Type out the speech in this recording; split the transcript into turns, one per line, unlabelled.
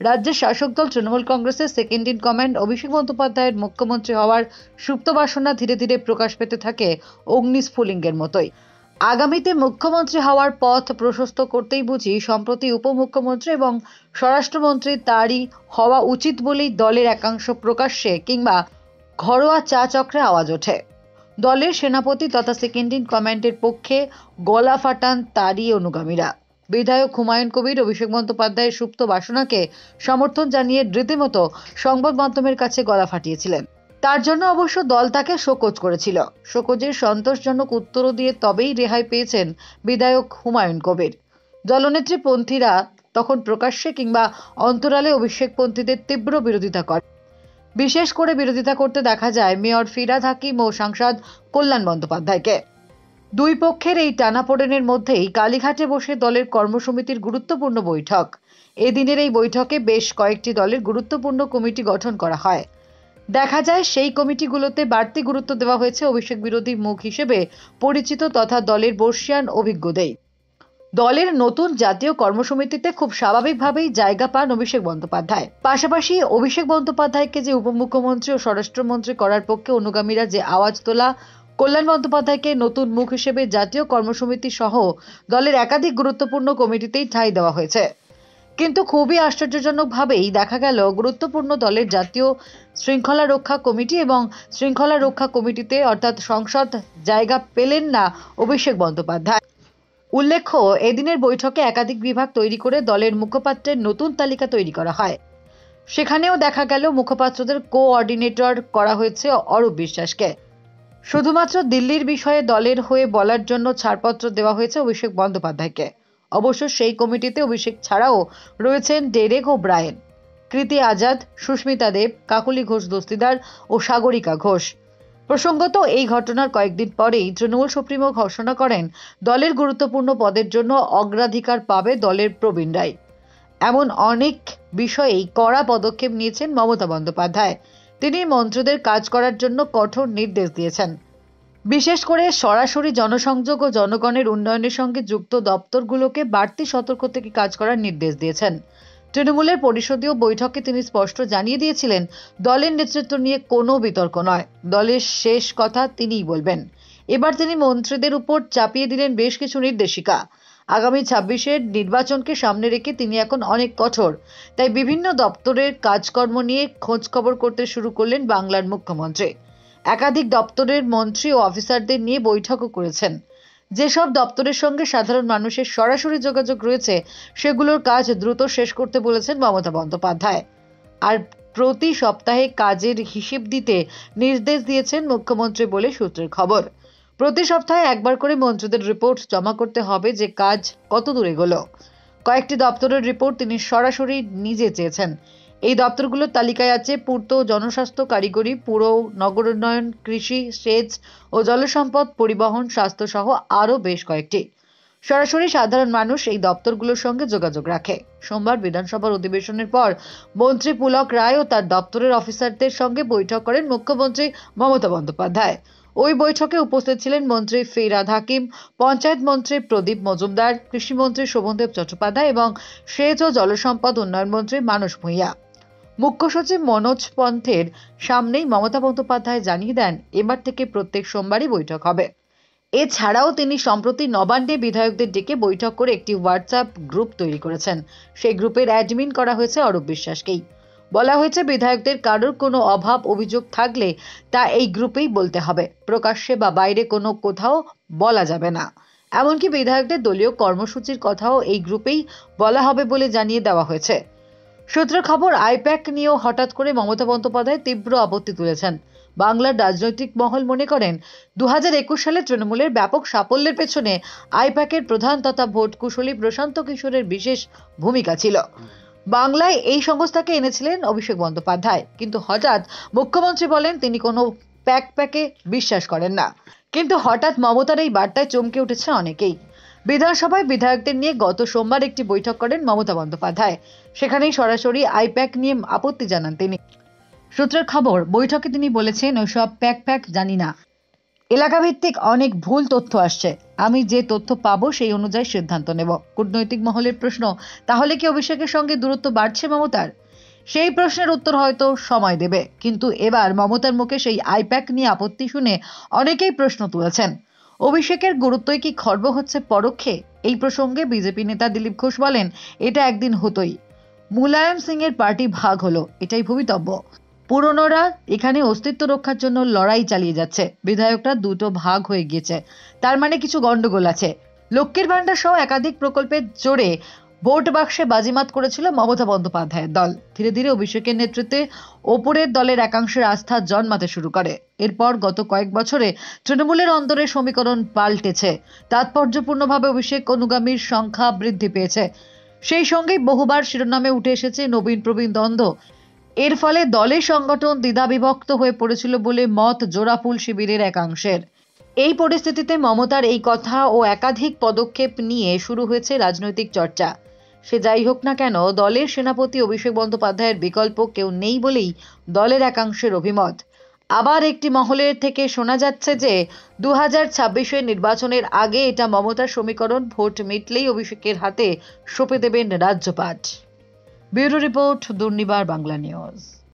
রাজ্যের শাসক দল তৃণমূল কংগ্রেসের সেকেন্ড ইন কমান্ড অভিষেক বন্দ্যোপাধ্যায়ের মুখ্যমন্ত্রী হওয়ার সুপ্ত বাসনা ধীরে ধীরে প্রকাশ পেতে থাকে অগ্নিস্ফুলিঙ্গের মতোই। আগামীতে মুখ্যমন্ত্রী হওয়ার পথ প্রশস্ত করতেই বুঝি সম্প্রতি উপমুখ্যমন্ত্রী এবং স্বরাষ্ট্রমন্ত্রী তারই হওয়া উচিত বলেই দলের একাংশ প্রকাশ্যে কিংবা ঘরোয়া চা চক্রে আওয়াজ ওঠে। দলের সেনাপতি তথা সেকেন্ড ইন কমান্ডের পক্ষে গলা ফাটান তারই অনুগামীরা। বিধায়ক হুমায়ুন কবির অভিষেক বন্দ্যোপাধ্যায়ের সুপ্ত বাসনাকে সমর্থন জানিয়ে রীতিমতো সংবাদ মাধ্যমের কাছে গলা ফাটিয়েছিলেন। তার জন্য অবশ্য দল তাকে শোকজ করেছিল। শোকজের সন্তোষজনক উত্তরও দিয়ে তবেই রেহাই পেয়েছেন বিধায়ক হুমায়ুন কবির। দলনেত্রী পন্থীরা তখন প্রকাশ্যে কিংবা অন্তরালে অভিষেকপন্থীদের তীব্র বিরোধিতা করে। বিশেষ করে বিরোধিতা করতে দেখা যায় মেয়র ফিরহাদ হাকিম ও সাংসদ কল্যাণ বন্দ্যোপাধ্যায়কে। দুই পক্ষের এই টানাপোড়েনের মধ্যেই কালীঘাটে বসে দলের কর্মসমিতির গুরুত্বপূর্ণ বৈঠক। এদিনের এই বৈঠকে বেশ কয়েকটি দলের গুরুত্বপূর্ণ কমিটি গঠন করা হয়। দেখা যায় সেই কমিটিগুলোতে বাড়তি গুরুত্ব দেওয়া হয়েছে অভিষেক বিরোধী মুখ হিসেবে পরিচিত তথা দলের বর্ষিয়ান অভিজ্ঞদের। দলের নতুন জাতীয় কর্মসমিতিতে খুব স্বাভাবিকভাবেই জায়গা পান অভিষেক বন্দ্যোপাধ্যায়। পাশাপাশি অভিষেক বন্দ্যোপাধ্যায়কে যে উপমুখ্যমন্ত্রী ও স্বরাষ্ট্রমন্ত্রী করার পক্ষে অনুগামীরা যে আওয়াজ তোলা, কল্যাণ বন্দ্যোপাধ্যায়কে নতুন মুখ হিসেবে জাতীয় কর্মসমিতি সহ দলের একাধিক গুরুত্বপূর্ণ কমিটিতেই ঠাঁই দেওয়া হয়েছে। কিন্তু খুবই আশ্চর্যজনকভাবেই দেখা গেল গুরুত্বপূর্ণ দলের জাতীয় শৃঙ্খলা রক্ষা কমিটি এবং শৃঙ্খলা রক্ষা কমিটিতে অর্থাৎ সংসদ জায়গা পেলেন না অভিষেক বন্দ্যোপাধ্যায়। উল্লেখ্য, এদিনের বৈঠকে একাধিক বিভাগ তৈরি করে দলের মুখপাত্রের নতুন তালিকা তৈরি করা হয়। সেখানেও দেখা গেল মুখপাত্রদের কোঅর্ডিনেটর করা হয়েছে অরূপ বিশ্বাসকে। শুধুমাত্র দিল্লির বিষয়ে দলের হয়ে বলার জন্য ছাড়পত্র দেওয়া হয়েছে অভিষেক বন্দ্যোপাধ্যায়কে। অবশ্য সেই কমিটিতে অভিষেক ছাড়াও রয়েছেন ডেরেক ওব্রায়েন, কৃতি আজাদ, সুস্মিতা দেব, কাকলি ঘোষ দস্তিদার ও সাগরিকা ঘোষ। প্রসঙ্গত, এই ঘটনার কয়েকদিন পরেই তৃণমূল সুপ্রিমো ঘোষণা করেন দলের গুরুত্বপূর্ণ পদের জন্য অগ্রাধিকার পাবে দলের প্রবীণরাই। এমন অনেক বিষয়েই কড়া পদক্ষেপ নিয়েছেন মমতা বন্দ্যোপাধ্যায়। তিনি মন্ত্রীদের কাজ করার জন্য কঠোর নির্দেশ দিয়েছেন। বিশেষ করে সরাসরি জনসংযোগ ও জনগণের উন্নয়নের সঙ্গে যুক্ত দপ্তরগুলোকে বাড়তি সতর্ক থেকে কাজ করার নির্দেশ দিয়েছেন। তৃণমূলের পরিষদীয় বৈঠকে তিনি স্পষ্ট জানিয়ে দিয়েছিলেন, দলের নেতৃত্ব নিয়ে কোনো বিতর্ক নয়, দলের শেষ কথা তিনিই বলবেন। এবার তিনি মন্ত্রীদের উপর চাপিয়ে দিলেন বেশ কিছু নির্দেশিকা। আগামী 26-এর নির্বাচনকে সামনে রেখে তিনি এখন অনেক কঠোর। তাই বিভিন্ন দপ্তরের কাজকর্ম নিয়ে খোঁজ খবর করতে শুরু করলেন বাংলার মুখ্যমন্ত্রী। একাধিক দপ্তরের মন্ত্রী ও অফিসারদের নিয়ে বৈঠকও করেছেন। যেসব দপ্তরের সঙ্গে সাধারণ মানুষের সরাসরি যোগাযোগ রয়েছে সেগুলোর কাজ দ্রুত শেষ করতে বলেছেন মমতা বন্দ্যোপাধ্যায়। আর প্রতি সপ্তাহে কাজের হিসেব দিতে নির্দেশ দিয়েছেন মুখ্যমন্ত্রী বলে সূত্রের খবর। প্রতি সপ্তাহে একবার করে মন্ত্রীদের রিপোর্ট জমা করতে হবে যে কাজ কত দূর এগোলো। কয়েকটি দপ্তরের রিপোর্ট তিনি সরাসরি নিজে চেয়েছেন। এই দপ্তরগুলোর তালিকায় আছে পূর্ত, জনস্বাস্থ্য, কারিগরি, পুর, নগরোন্নয়ন, কৃষি, সেচ ও জলসম্পদ, পরিবহন, স্বাস্থ্য সহ আরও বেশ কয়েকটি। সরাসরি সাধারণ মানুষ এই দপ্তরগুলোর সঙ্গে যোগাযোগ রাখে। সোমবার বিধানসভার অধিবেশনের পর মন্ত্রী পুলক রায় ও তার দপ্তরের অফিসারদের সঙ্গে বৈঠক করেন মুখ্যমন্ত্রী মমতা বন্দ্যোপাধ্যায়। ওই বৈঠকে উপস্থিত ছিলেন মন্ত্রী ফিরহাদ হাকিম, পঞ্চায়েত মন্ত্রী প্রদীপ মজুমদার, কৃষিমন্ত্রী শোভনদেব চট্টোপাধ্যায় এবং সেচ ও জলসম্পদ উন্নয়ন মন্ত্রী মানস ভূঁইয়া। মুখ্য সচিব মনোজ পন্থের সামনেই মমতা বন্দ্যোপাধ্যায় জানিয়ে দেন, এবার থেকে প্রত্যেক সোমবারই বৈঠক হবে। এছাড়াও তিনি সম্প্রতি নবান্নে বিধায়কদের ডেকে বৈঠক করে একটি হোয়াটসঅ্যাপ গ্রুপ তৈরি করেছেন। সেই গ্রুপের অ্যাডমিন করা হয়েছে অরূপ বিশ্বাসকেই। বলা হয়েছে, বিধায়কদের কারোর কোনো অভাব অভিযোগ থাকলে তা এই গ্রুপেই বলতে হবে, প্রকাশ্যে বা বাইরে কোনো কোথাও বলা যাবে না। এমনকি বিধায়কদের দলীয় কর্মসূচির কথাও এই গ্রুপেই বলা হবে বলে জানিয়ে দেওয়া হয়েছে। সূত্রের খবর, আইপ্যাক নিয়েও হঠাৎ করে মমতা বন্দ্যোপাধ্যায় তীব্র আপত্তি তুলেছেন। বাংলার রাজনৈতিক মহল মনে করেন 2021 সালে তৃণমূলের ব্যাপক সাফল্যের পেছনে আইপ্যাকের প্রধান তথা ভোট কুশলী প্রশান্ত কিশোরের বিশেষ ভূমিকা ছিল। বাংলায় এই সংস্থাকে এনেছিলেন অভিষেক বন্দ্যোপাধ্যায়, কিন্তু হঠাৎ মুখ্যমন্ত্রী বলেন তিনি কোনো প্যাকে বিশ্বাস করেন না। কিন্তু হঠাৎ মমতার এই বার্তায় চমকে উঠেছে অনেকেই। বিধানসভায় বিধায়কদের নিয়ে গত সোমবার একটি বৈঠক করেন মমতা বন্দ্যোপাধ্যায়। সেখানেই সরাসরি আইপ্যাক নিয়ে আপত্তি জানান তিনি। সূত্রের খবর, বৈঠকে তিনি বলেছেন, ওসব প্যাক জানি না, এলাকা ভিত্তিক অনেক ভুল তথ্য আসছে। আমি যে তথ্য পাবো সেই অনুযায়ী সিদ্ধান্ত নেব। কূটনৈতিক মহলের প্রশ্ন, তাহলে কি অভিষেকের সঙ্গে দূরত্ব বাড়ছে মমতার? সেই প্রশ্নের উত্তর হয়তো সময় দেবে, কিন্তু এবার মমতার মুখে সেই আইপ্যাক নিয়ে আপত্তি শুনে অনেকেই প্রশ্ন তুলেছেন। অভিষেকের গুরুত্বই কি খর্ব হচ্ছে পরোক্ষে? এই প্রসঙ্গে বিজেপি নেতা দিলীপ ঘোষ বলেন, এটা একদিন হতোই। মুলায়ম সিং এর পার্টি ভাগ হলো, এটাই ভবিতব্য। পুরনোরা এখানে অস্তিত্ব রক্ষার জন্য লড়াই চালিয়ে যাচ্ছে, বিধায়করা দুটো ভাগ হয়ে গিয়েছে, তার মানে কিছু গন্ডগোল আছে। লক্ষ্মীর ভান্ডার সহ একাধিক প্রকল্পের জোরে ভোট বাক্সে বাজিমাত করেছিল মমতা বন্দ্যোপাধ্যায়ের দল। ধীরে ধীরে অভিষেকের নেতৃত্বে ওপরের দলের একাংশের আস্থা জন্মাতে শুরু করে। এরপর গত কয়েক বছরে তৃণমূলের অন্তরের সমীকরণ পাল্টেছে। তাৎপর্যপূর্ণভাবে অভিষেক অনুগামীর সংখ্যা বৃদ্ধি পেয়েছে। সেই সঙ্গেই বহুবার শিরোনামে উঠে এসেছে নবীন প্রবীণ দ্বন্দ্ব। এর ফলে দলের সংগঠন দ্বিধাবিভক্ত হয়ে পড়েছিল বলে মত জোড়াফুল শিবিরের একাংশের। এই পরিস্থিতিতে মমতার এই কথা ও একাধিক পদক্ষেপ নিয়ে শুরু হয়েছে রাজনৈতিক চর্চা। সে যাই হোক না কেন, দলের সেনাপতি অভিষেক বন্দ্যোপাধ্যায়ের বিকল্প কেউ নেই বলেই দলের একাংশের অভিমত। আবার একটি মহলের থেকে শোনা যাচ্ছে যে 2026-এর নির্বাচনের আগে এটা মমতার সমীকরণ, ভোট মিটলেই অভিষেকের হাতে সঁপে দেবেন রাজ্যপাট। Bureau report, Durnibar Bangla news.